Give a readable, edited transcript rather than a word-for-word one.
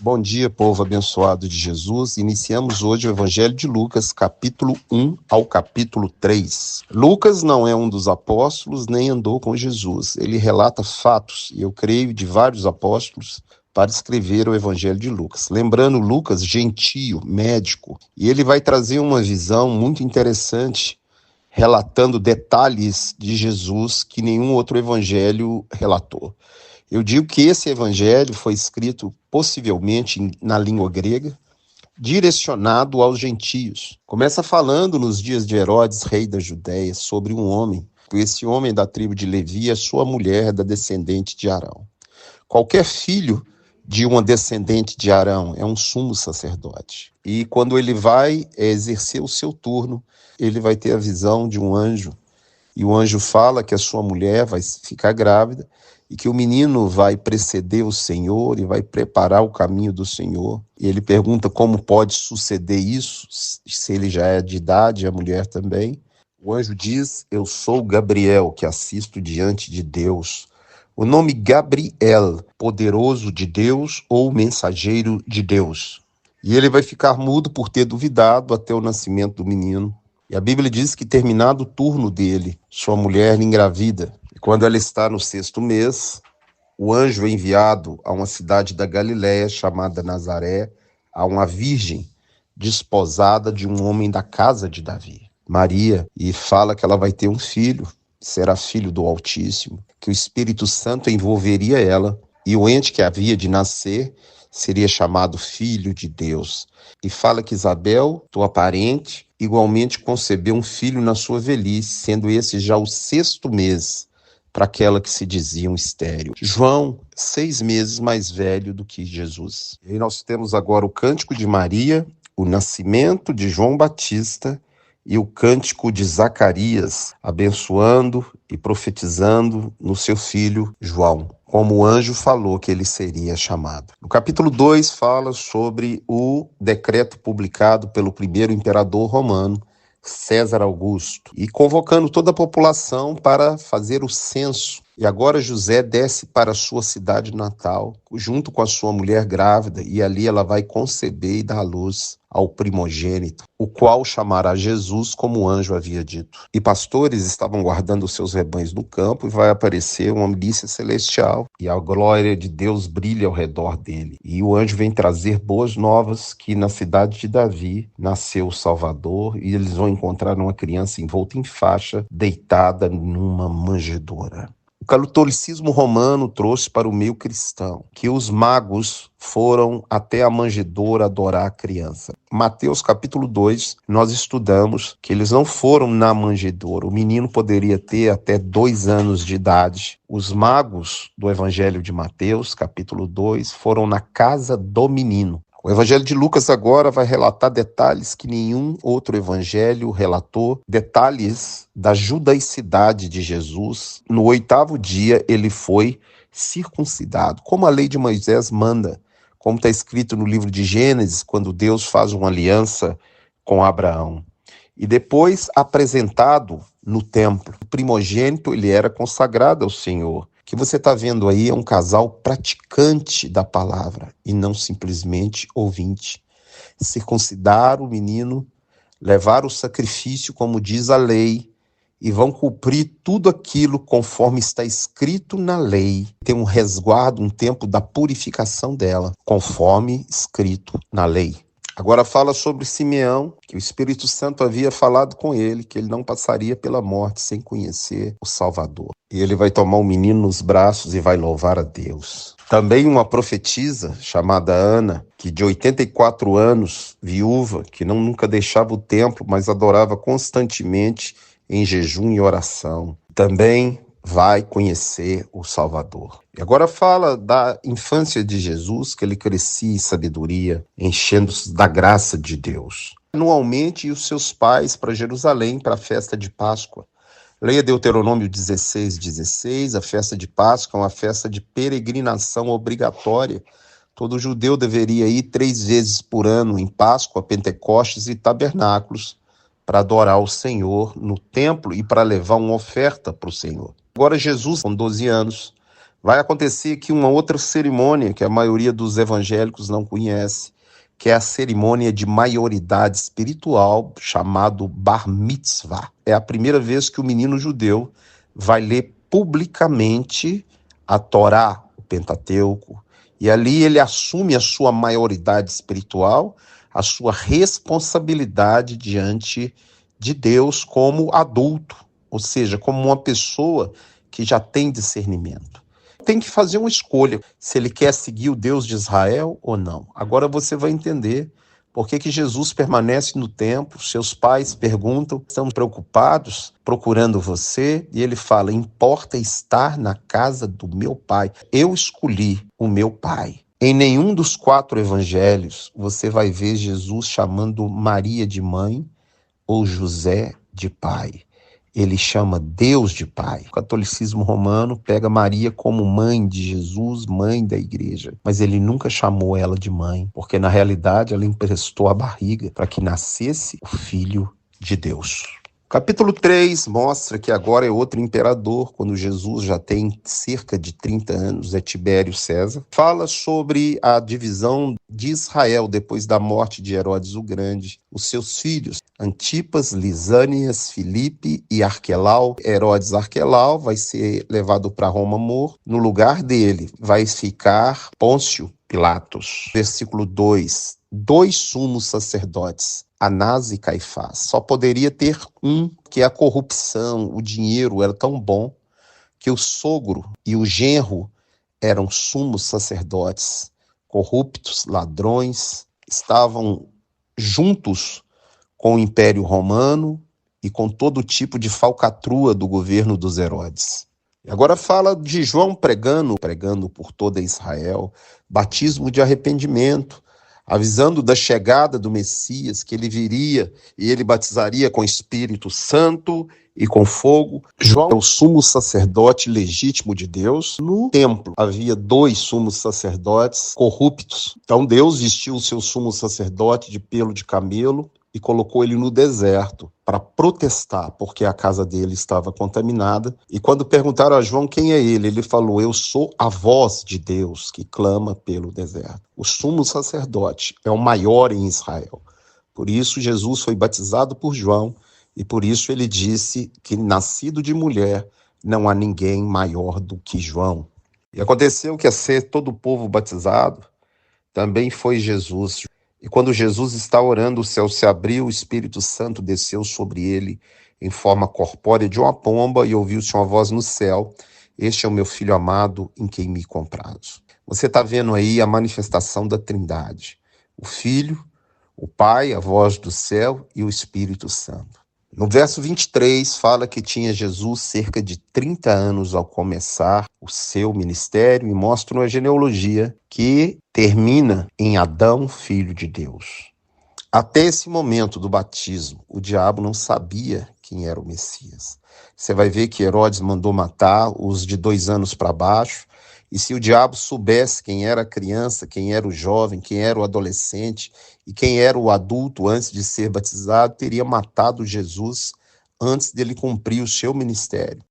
Bom dia, povo abençoado de Jesus. Iniciamos hoje o Evangelho de Lucas, capítulo 1 ao capítulo 3. Lucas não é um dos apóstolos, nem andou com Jesus. Ele relata fatos, e eu creio, de vários apóstolos, para escrever o Evangelho de Lucas. Lembrando, Lucas, gentio, médico, e ele vai trazer uma visão muito interessante, relatando detalhes de Jesus que nenhum outro evangelho relatou. Eu digo que esse evangelho foi escrito possivelmente na língua grega, direcionado aos gentios. Começa falando nos dias de Herodes, rei da Judéia, sobre um homem. Esse homem da tribo de Levi é sua mulher, da descendente de Arão. Qualquer filho de uma descendente de Arão é um sumo sacerdote. E quando ele vai exercer o seu turno, ele vai ter a visão de um anjo. E o anjo fala que a sua mulher vai ficar grávida e que o menino vai preceder o Senhor e vai preparar o caminho do Senhor. E ele pergunta como pode suceder isso, se ele já é de idade, a mulher também. O anjo diz: eu sou Gabriel, que assisto diante de Deus. O nome Gabriel, poderoso de Deus ou mensageiro de Deus. E ele vai ficar mudo por ter duvidado até o nascimento do menino. E a Bíblia diz que, terminado o turno dele, sua mulher lhe engravida. E quando ela está no 6º mês, o anjo é enviado a uma cidade da Galiléia chamada Nazaré, a uma virgem desposada de um homem da casa de Davi, Maria, e fala que ela vai ter um filho, será filho do Altíssimo, que o Espírito Santo envolveria ela, e o ente que havia de nascer seria chamado Filho de Deus. E fala que Isabel, tua parente, igualmente concebeu um filho na sua velhice, sendo esse já o 6º mês para aquela que se dizia um estéril. João, 6 meses mais velho do que Jesus. E nós temos agora o cântico de Maria, o nascimento de João Batista e o cântico de Zacarias, abençoando e profetizando no seu filho João, como o anjo falou que ele seria chamado. No capítulo 2 fala sobre o decreto publicado pelo primeiro imperador romano, César Augusto, e convocando toda a população para fazer o censo. E agora José desce para a sua cidade natal, junto com a sua mulher grávida, e ali ela vai conceber e dar à luz ao primogênito, o qual chamará Jesus, como o anjo havia dito. E pastores estavam guardando os seus rebanhos no campo, e vai aparecer uma milícia celestial, e a glória de Deus brilha ao redor dele. E o anjo vem trazer boas novas, que na cidade de Davi nasceu o Salvador, e eles vão encontrar uma criança envolta em faixa, deitada numa manjedoura. O catolicismo romano trouxe para o meio cristão que os magos foram até a manjedoura adorar a criança. Mateus capítulo 2, nós estudamos que eles não foram na manjedoura. O menino poderia ter até 2 anos de idade. Os magos do Evangelho de Mateus, capítulo 2, foram na casa do menino. O Evangelho de Lucas agora vai relatar detalhes que nenhum outro evangelho relatou, detalhes da judaicidade de Jesus. No 8º dia ele foi circuncidado, como a lei de Moisés manda, como está escrito no livro de Gênesis, quando Deus faz uma aliança com Abraão. E depois apresentado no templo. O primogênito, ele era consagrado ao Senhor. O que você está vendo aí é um casal praticante da palavra e não simplesmente ouvinte. Circuncidar o menino, levar o sacrifício, como diz a lei, e vão cumprir tudo aquilo conforme está escrito na lei. Tem um resguardo, um tempo da purificação dela, conforme escrito na lei. Agora fala sobre Simeão, que o Espírito Santo havia falado com ele, que ele não passaria pela morte sem conhecer o Salvador. E ele vai tomar o menino nos braços e vai louvar a Deus. Também uma profetisa chamada Ana, que de 84 anos, viúva, que nunca deixava o templo, mas adorava constantemente em jejum e oração. Também vai conhecer o Salvador. E agora fala da infância de Jesus, que ele crescia em sabedoria, enchendo-se da graça de Deus. Anualmente, e os seus pais para Jerusalém, para a festa de Páscoa. Leia Deuteronômio 16:16, a festa de Páscoa é uma festa de peregrinação obrigatória. Todo judeu deveria ir 3 vezes por ano, em Páscoa, Pentecostes e tabernáculos, para adorar o Senhor no templo e para levar uma oferta para o Senhor. Agora Jesus, com 12 anos, Vai acontecer aqui uma outra cerimônia que a maioria dos evangélicos não conhece, que é a cerimônia de maioridade espiritual, chamado Bar Mitzvah. É a primeira vez que o menino judeu vai ler publicamente a Torá, o Pentateuco, e ali ele assume a sua maioridade espiritual, a sua responsabilidade diante de Deus como adulto, ou seja, como uma pessoa que já tem discernimento. Tem que fazer uma escolha, se ele quer seguir o Deus de Israel ou não. Agora você vai entender por que Jesus permanece no templo. Seus pais perguntam, estão preocupados, procurando você, e ele fala: importa estar na casa do meu pai. Eu escolhi o meu pai. Em nenhum dos 4 evangelhos você vai ver Jesus chamando Maria de mãe ou José de pai. Ele chama Deus de pai. O catolicismo romano pega Maria como mãe de Jesus, mãe da igreja, mas ele nunca chamou ela de mãe, porque na realidade ela emprestou a barriga para que nascesse o Filho de Deus. Capítulo 3 mostra que agora é outro imperador, quando Jesus já tem cerca de 30 anos, é Tibério César. Fala sobre a divisão de Israel depois da morte de Herodes o Grande. Os seus filhos, Antipas, Lisânias, Filipe e Arquelau. Herodes Arquelau vai ser levado para Roma morto. No lugar dele vai ficar Pôncio Pilatos. Versículo 2. 2 sumos sacerdotes, Anás e Caifás. Só poderia ter um, que a corrupção, o dinheiro era tão bom que o sogro e o genro eram sumos sacerdotes, corruptos, ladrões, estavam juntos com o Império Romano e com todo tipo de falcatrua do governo dos Herodes. E agora fala de João pregando por toda Israel, batismo de arrependimento, avisando da chegada do Messias, que ele viria e ele batizaria com Espírito Santo e com fogo. João é o sumo sacerdote legítimo de Deus. No templo havia 2 sumos sacerdotes corruptos. Então Deus vestiu o seu sumo sacerdote de pelo de camelo e colocou ele no deserto para protestar, porque a casa dele estava contaminada. E quando perguntaram a João quem é ele falou: eu sou a voz de Deus que clama pelo deserto. O sumo sacerdote é o maior em Israel. Por isso Jesus foi batizado por João, e por isso ele disse que, nascido de mulher, não há ninguém maior do que João. E aconteceu que, a ser todo o povo batizado, também foi Jesus. E quando Jesus está orando, o céu se abriu, o Espírito Santo desceu sobre ele em forma corpórea de uma pomba, e ouviu-se uma voz no céu: este é o meu filho amado, em quem me comprazo. Você está vendo aí a manifestação da Trindade: o Filho, o Pai, a voz do céu, e o Espírito Santo. No verso 23, fala que tinha Jesus cerca de 30 anos ao começar o seu ministério, e mostra uma genealogia que termina em Adão, filho de Deus. Até esse momento do batismo, o diabo não sabia quem era o Messias. Você vai ver que Herodes mandou matar os de 2 anos para baixo, e se o diabo soubesse quem era a criança, quem era o jovem, quem era o adolescente e quem era o adulto antes de ser batizado, teria matado Jesus antes dele cumprir o seu ministério.